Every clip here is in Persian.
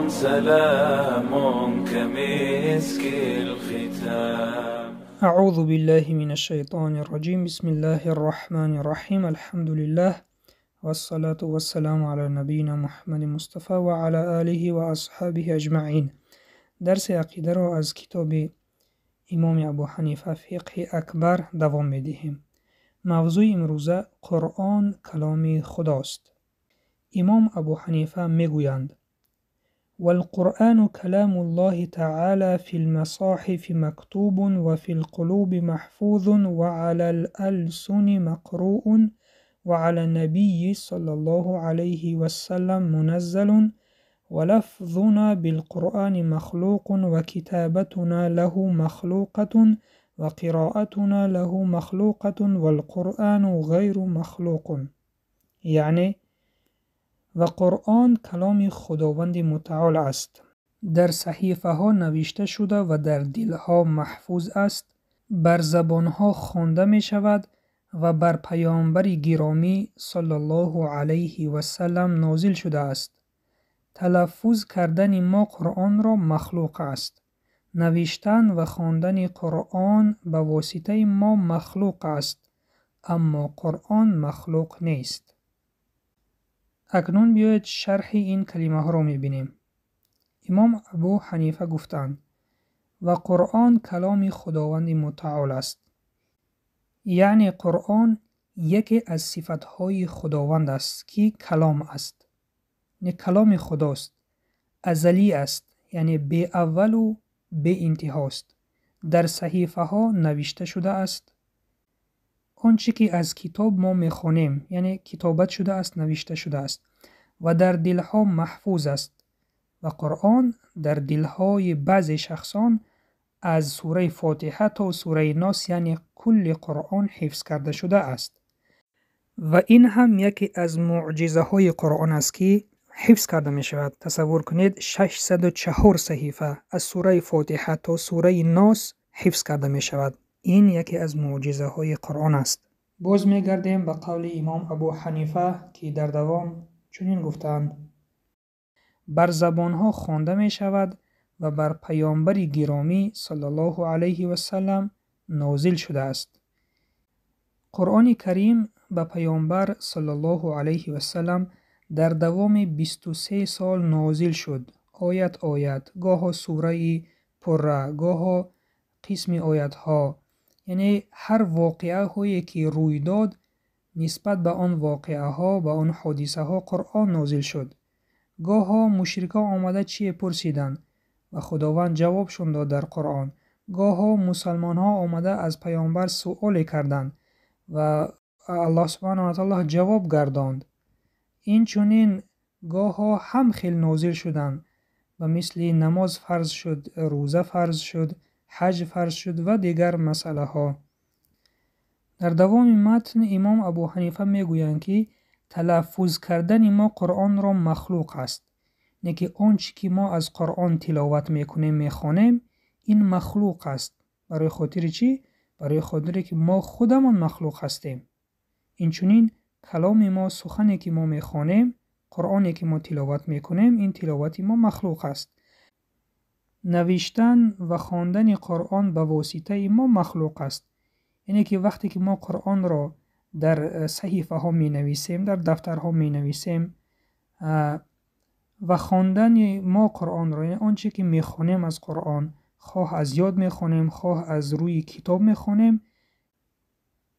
سلام كمسك الختام. أعوذ بالله من الشيطان الرجيم. بسم الله الرحمن الرحيم. الحمد لله والصلاة والسلام على نبينا محمد مصطفى وعلى آله و اصحابه اجمعین. درس عقیده را از کتاب امام ابو حنیفه فقه اکبر دوام میدهیم. موضوع امروزه قرآن کلام خداست. امام ابو حنیفه میگویند: والقرآن كلام الله تعالى في المصاحف مكتوب وفي القلوب محفوظ وعلى الألسن مقروء وعلى النبي صلى الله عليه وسلم منزل ولفظنا بالقرآن مخلوق وكتابتنا له مخلوقة وقراءتنا له مخلوقة والقرآن غير مخلوق. یعنی و قرآن کلام خداوند متعال است، در صحیفه ها نوشته شده و در دل ها محفوظ است، بر زبان ها خوانده می شود و بر پیامبر گرامی صلی الله علیه و سلم نازل شده است. تلفظ کردن ما قرآن را مخلوق است. نوشتن و خواندن قرآن به واسطه ما مخلوق است، اما قرآن مخلوق نیست. اکنون بیایید شرح این کلمه ها را میبینیم. امام ابو حنیفه گفتند: و قرآن کلام خداوند متعال است. یعنی قرآن یکی از صفتهای خداوند است که کلام است. یعنی کلام خداست. ازلی است، یعنی به اول و به انتهاست. در صحیفه ها نوشته شده است. آنچه که از کتاب ما میخوانیم، یعنی کتابت شده است، نوشته شده است و در دلها محفوظ است. و قرآن در دلهای بعض شخصان از سوره فاتحه تا سوره ناس، یعنی کل قرآن حفظ کرده شده است. و این هم یکی از معجزه های قرآن است که حفظ کرده می شود. تصور کنید 604 صحیفه از سوره فاتحه تا سوره ناس حفظ کرده می شود. این یکی از معجزه های قرآن است. باز می گردیم به قول امام ابو حنیفه که در دوام چنین گفتند: بر زبان ها خوانده می شود و بر پیامبر گرامی صلی الله علیه و سلم نازل شده است. قرآن کریم به پیامبر صلی الله علیه و سلم در دوام 23 سال نازل شد، آیت گاه سوره پره، گاه قسم آیت ها. یعنی هر واقعه هایی که روی داد نسبت به آن واقعه ها، به آن حادثه ها قرآن نازل شد. گاه ها مشرکان آمده چی پرسیدند و خداوند جوابشون داد در قرآن. گاه ها مسلمان ها آمده از پیامبر سؤال کردند و الله سبحانه و تعالی جواب گرداند. این چنین گاه ها هم خیلی نازل شدند و مثل نماز فرض شد، روزه فرض شد، حج فرض شد و دیگر مسئله ها. در دوام متن امام ابو حنیفه میگویند که تلفظ کردن ما قرآن را مخلوق است. نه که آنچه که ما از قرآن تلاوت میکنیم میخوانیم این مخلوق است. برای خاطر چی؟ برای خاطر که ما خودمان مخلوق هستیم. این چنین کلام ما، سخنی که ما میخوانیم، قرآنی که ما تلاوت میکنیم، این تلاوت ما مخلوق است. نوشتن و خواندن قرآن به واسطه ما مخلوق است. یعنی که وقتی که ما قرآن را در صحیفه ها می نویسیم، در دفترها می نویسیم و خواندن ما قرآن را، یعنی آنچه که می خوانیم از قرآن، خواه از یاد می خوانیم، خواه از روی کتاب می خوانیم،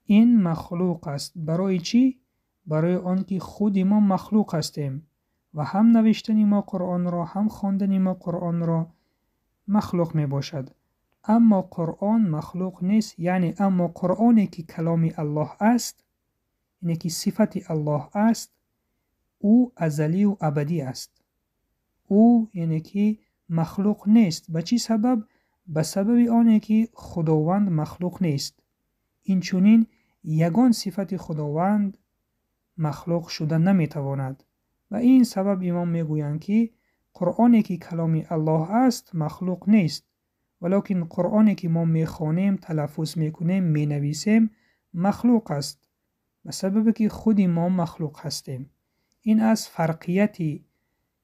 این مخلوق است. برای چی؟ برای آنکه خود ما مخلوق هستیم و هم نوشتن ما قرآن را، هم خواندن ما قرآن را مخلوق می باشد. اما قرآن مخلوق نیست. یعنی اما قرآنی که کلام الله است، یعنی که صفت الله است، او ازلی و ابدی است. او یعنی که مخلوق نیست. به چی سبب؟ به سبب آنه که خداوند مخلوق نیست. این چنین یگان صفت خداوند مخلوق شده نمیتواند. و این سبب امام میگویند که قرآنی که کلام الله است مخلوق نیست، ولکن قرآنی که ما میخوانیم، تلفظ میکنیم، مینویسیم مخلوق است، به سبب که خود ما مخلوق هستیم. این از فرقیت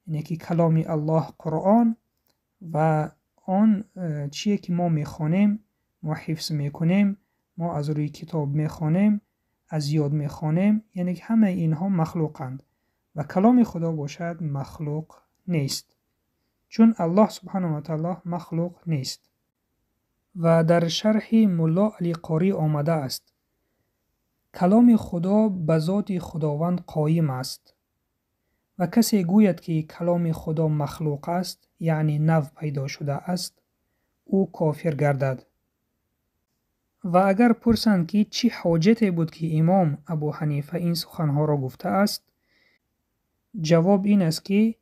اینه که کلام الله قرآن و آن چیه که ما میخوانیم، ما حفظ میکنیم، ما از روی کتاب میخوانیم، از یاد میخوانیم، یعنی که همه اینها مخلوقند و کلام خدا باشد مخلوق نیست، چون الله سبحانه و تعالی مخلوق نیست. و در شرح ملا علی قاری آمده است کلام خدا به ذات خداوند قایم است و کسی گوید که کلام خدا مخلوق است، یعنی نو پیدا شده است، او کافر گردد. و اگر پرسند که چی حاجتی بود که امام ابو حنیفه این سخنها را گفته است، جواب این است که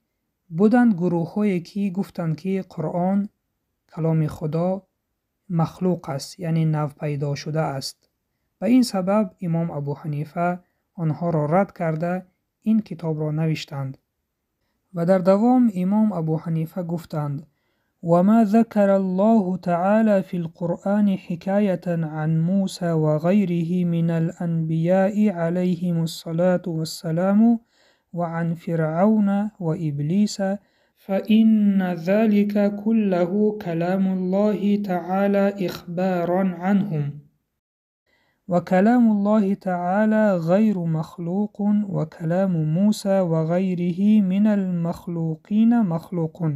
بودند گروه هایی که گفتند که قرآن کلام خدا مخلوق است، یعنی نو پیدا شده است. و این سبب امام ابو حنیفه آنها را رد کرده این کتاب را نوشتند. و در دوام امام ابو حنیفه گفتند وما ذكر الله تعالى في القرآن حكاية عن موسى وغيره من الأنبياء عليهم الصلاة والسلام وعن فرعون وإبليس فإن ذلك كله كلام الله تعالى إخبارا عنهم، وكلام الله تعالى غير مخلوق، وكلام موسى وغيره من المخلوقين مخلوق،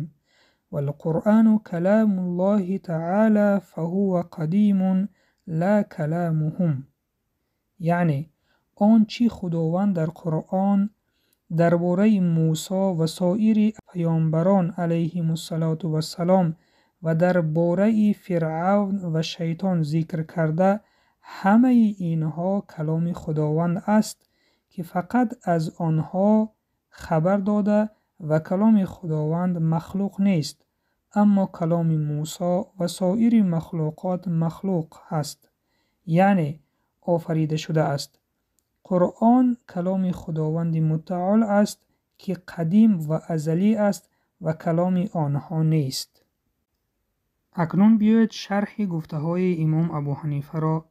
والقرآن كلام الله تعالى فهو قديم لا كلامهم. یعنی آنچه خداوند در قرآن درباره موسی و سایر پیامبران علیهم السلام و درباره فرعون و شیطان ذکر کرده، همه اینها کلام خداوند است که فقط از آنها خبر داده و کلام خداوند مخلوق نیست، اما کلام موسی و سایر مخلوقات مخلوق هست، یعنی آفریده شده است. قرآن کلام خداوند متعال است که قدیم و ازلی است و کلام آنها نیست. اکنون بیایید شرح گفته های امام ابو حنیفه را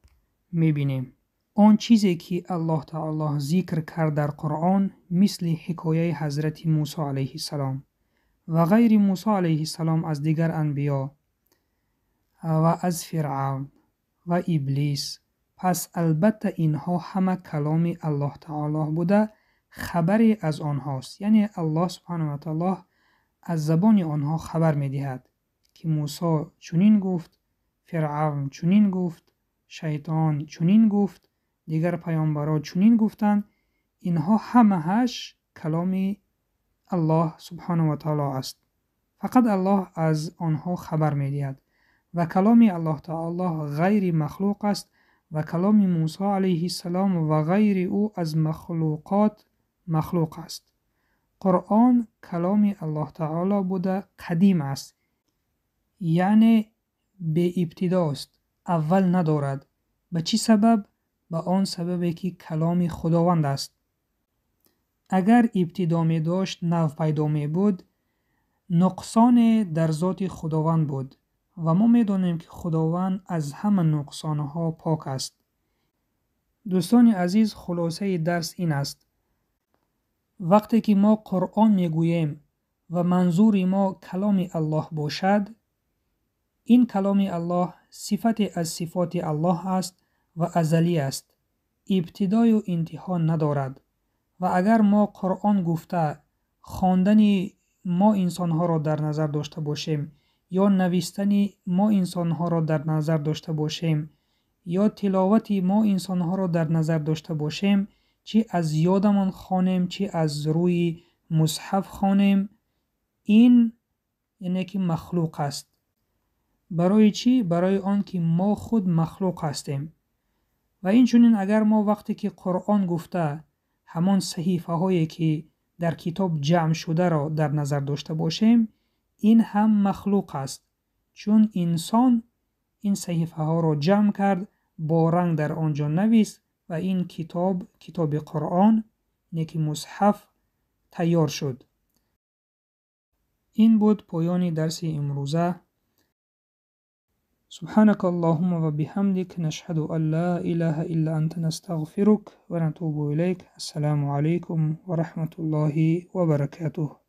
میبینیم. آن چیزی که الله تعالی ذکر کرد در قرآن مثل حکایه حضرت موسی علیه السلام و غیر موسی علیه السلام از دیگر انبیا و از فرعون و ابلیس، پس البته اینها همه کلام الله تعالی بوده، خبری از آنهاست، یعنی الله سبحانه و تعالی از زبان آنها خبر میدهد که موسی چنین گفت، فرعون چنین گفت، شیطان چنین گفت، دیگر پیامبران چنین گفتند. اینها همه‌اش کلام الله سبحانه و تعالی است، فقط الله از آنها خبر میدهد و کلام الله تعالی غیر مخلوق است و کلام موسی علیه السلام و غیر او از مخلوقات مخلوق است. قرآن کلام الله تعالی بوده، قدیم است، یعنی به ابتداست، اول ندارد. به چی سبب؟ به آن سببی که کلام خداوند است. اگر ابتدا می داشت، نو پیدا می بود، نقصان در ذات خداوند بود و ما می دانیم که خداوند از همه نقصانها پاک است. دوستان عزیز، خلاصه درس این است: وقتی که ما قرآن می گوییم و منظور ما کلام الله باشد، این کلام الله صفت از صفات الله است و ازلی است، ابتدای و انتها ندارد. و اگر ما قرآن گفته خواندن ما انسانها را در نظر داشته باشیم یا نوشتن ما انسانها را در نظر داشته باشیم یا تلاوت ما انسانها را در نظر داشته باشیم، چه از یادمان خوانیم چه از روی مصحف خوانیم، این یعنی که مخلوق است. برای چی؟ برای آن که ما خود مخلوق هستیم. و این چنین اگر ما وقتی که قرآن گفته همان صحیفه هایی که در کتاب جمع شده را در نظر داشته باشیم، این هم مخلوق است، چون انسان این صحیفه ها را جمع کرد، با رنگ در آنجا نویس و این کتاب قرآن یعنی که مصحف تیار شد. این بود پایان درس امروزه. سبحانك اللهم وبحمدك نشهد أن لا إله إلا أنت نستغفرك ونتوب إليك. السلام عليكم ورحمة الله وبركاته.